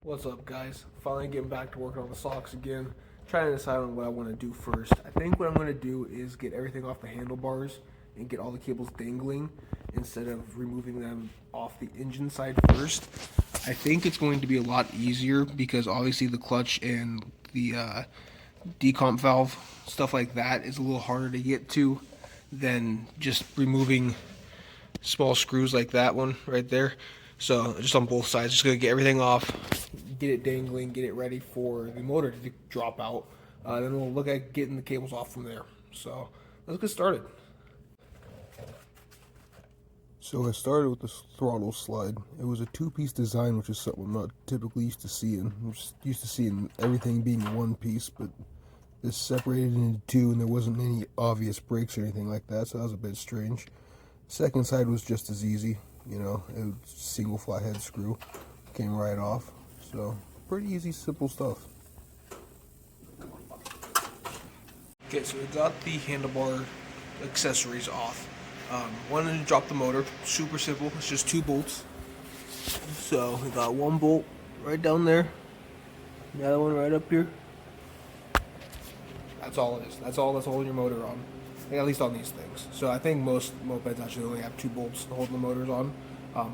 What's up, guys? Finally getting back to working on the SACHS again. Trying to decide on what I want to do first. I think what I'm going to do is get everything off the handlebars and get all the cables dangling instead of removing them off the engine side first. I think it's going to be a lot easier because obviously the clutch and the decomp valve, stuff like that, is a little harder to get to than just removing small screws like that one right there. So just on both sides, just gonna get everything off, get it dangling, get it ready for the motor to drop out. Then we'll look at getting the cables off from there. So let's get started. So I started with the throttle slide. It was a two-piece design, which is something I'm not typically used to seeing. I'm just used to seeing everything being one piece, but this separated into two, and there wasn't any obvious breaks or anything like that, so that was a bit strange. Second side was just as easy, you know, it was single flathead screw, came right off. So pretty easy, simple stuff. Okay, so we got the handlebar accessories off. Wanted to drop the motor, super simple, it's just 2 bolts. So we got 1 bolt right down there, the other one right up here. That's all it is, that's all that's holding your motor on, at least on these things. So I think most mopeds actually only have 2 bolts to hold the motors on.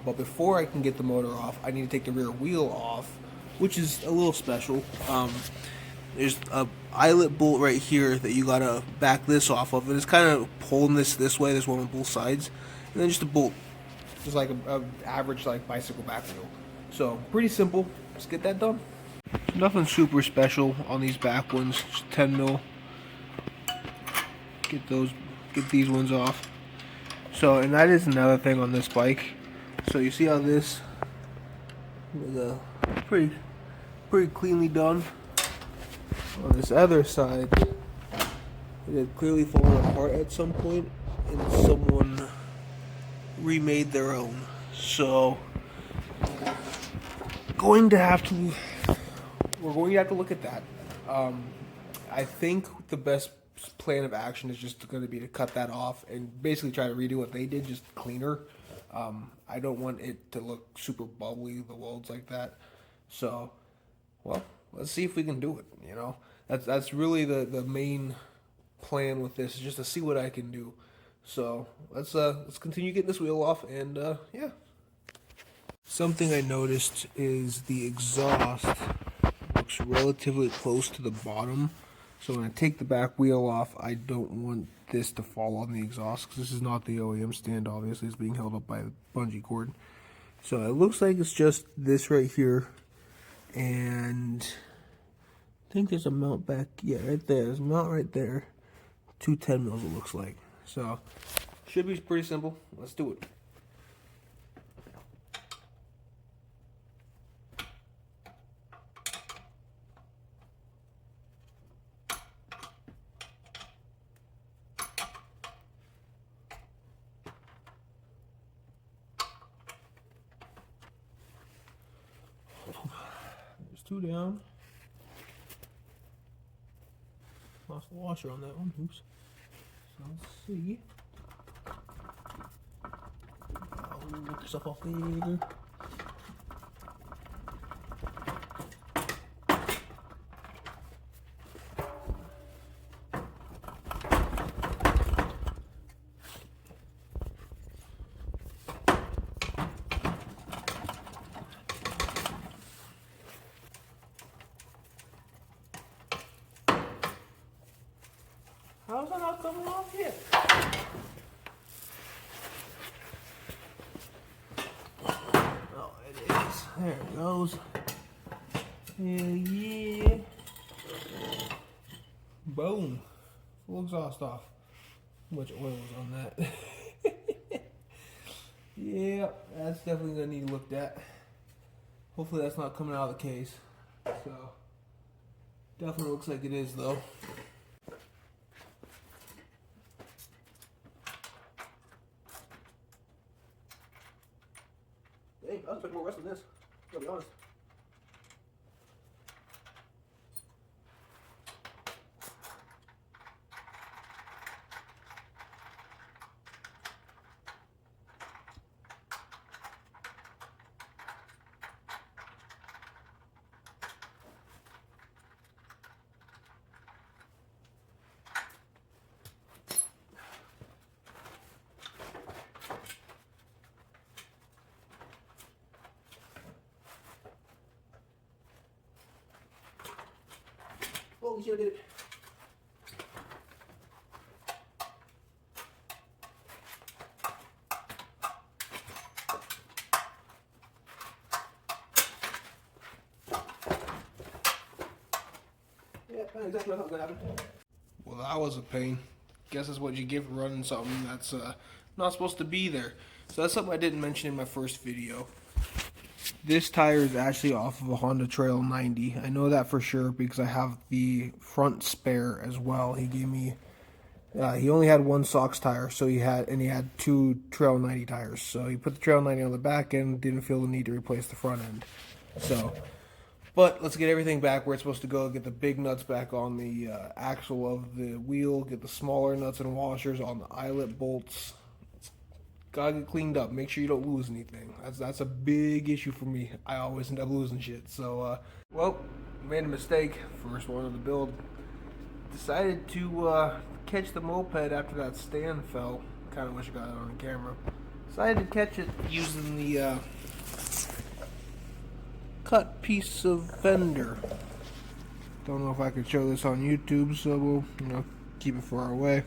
But before I can get the motor off, I need to take the rear wheel off, which is a little special. There's a eyelet bolt right here that you gotta back this off of, and it's kind of pulling this way. There's one on both sides, and then just a bolt, just like a average like bicycle back wheel. So pretty simple. Let's get that done. Nothing super special on these back ones. Just 10 mil. Get these ones off. So, and that is another thing on this bike. So you see how this is pretty cleanly done. On this other side, it had clearly fallen apart at some point, and someone remade their own. So, we're going to have to look at that. I think the best plan of action is just going to be to cut that off and basically try to redo what they did, just cleaner. I don't want it to look super bubbly, the welds like that. So, well, let's see if we can do it, you know. That's really the main plan with this, is just to see what I can do. So let's continue getting this wheel off, and yeah. Something I noticed is the exhaust looks relatively close to the bottom. So when I take the back wheel off, I don't want this to fall on the exhaust, because this is not the OEM stand, obviously. It's being held up by the bungee cord. So it looks like it's just this right here, and I think there's a mount back, yeah, right there. There's a mount right there. 2 10 mils it looks like. So, should be pretty simple. Let's do it. There's 2 down. Lost the washer on that one. Oops. So let's see. Work yourself off there. How's that not coming off yet? Oh, it is. There it goes. Hell yeah. Boom. Full exhaust off. How much oil was on that? Yeah, that's definitely gonna need looked at. Hopefully that's not coming out of the case. So, definitely looks like it is though. Dang, I was expecting more rest than this, gotta be honest. Holy shit, I did it. Yeah, that's exactly what I thought was gonna happen. Well, that was a pain. Guess that's what you get for running something that's not supposed to be there. So that's something I didn't mention in my first video. This tire is actually off of a Honda Trail 90. I know that for sure because I have the front spare as well. He gave me, he only had one SACHS tire, so he had two Trail 90 tires. So he put the Trail 90 on the back end, didn't feel the need to replace the front end. So, but let's get everything back where it's supposed to go. Get the big nuts back on the axle of the wheel. Get the smaller nuts and washers on the eyelet bolts. Gotta get cleaned up. Make sure you don't lose anything. That's a big issue for me. I always end up losing shit. So, well, made a mistake. First one of the build. Decided to catch the moped after that stand fell. Kind of wish I got it on the camera. Decided to catch it using the cut piece of fender. Don't know if I could show this on YouTube, so we'll, keep it far away.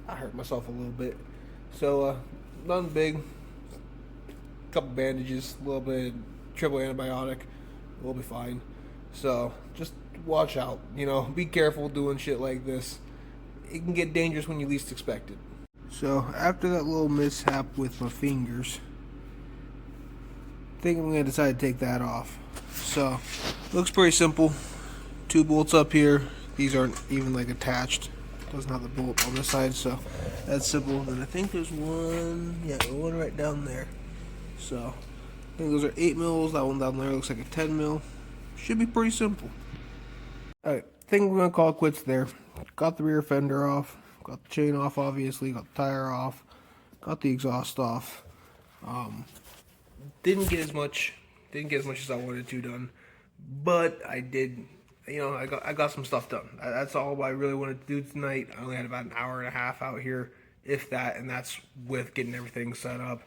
I hurt myself a little bit. So, nothing big. Couple bandages, a little bit of triple antibiotic. We'll be fine. So, just watch out. Be careful doing shit like this. It can get dangerous when you least expect it. So, after that little mishap with my fingers, I think I'm going to decide to take that off. So, looks pretty simple. 2 bolts up here. These aren't even attached. Doesn't have the bolt on this side, so that's simple. And I think there's one right down there. So I think those are 8 mils. That one down there looks like a 10 mil. Should be pretty simple. Alright, think we're gonna call it quits there. Got the rear fender off, got the chain off obviously, got the tire off, got the exhaust off. Didn't get as much as I wanted to done, but I did. I got some stuff done. That's all I really wanted to do tonight. I only had about an hour and a half out here, if that, and that's with getting everything set up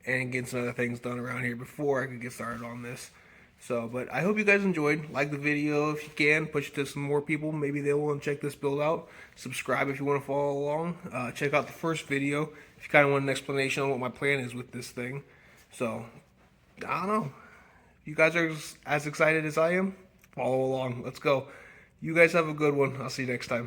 and getting some other things done around here before I could get started on this. So, but I hope you guys enjoyed. Like the video if you can. Push it to some more people. Maybe they will check this build out. Subscribe if you want to follow along. Check out the first video if you kind of want an explanation on what my plan is with this thing. So, I don't know. If you guys are as excited as I am, follow along. Let's go. You guys have a good one. I'll see you next time.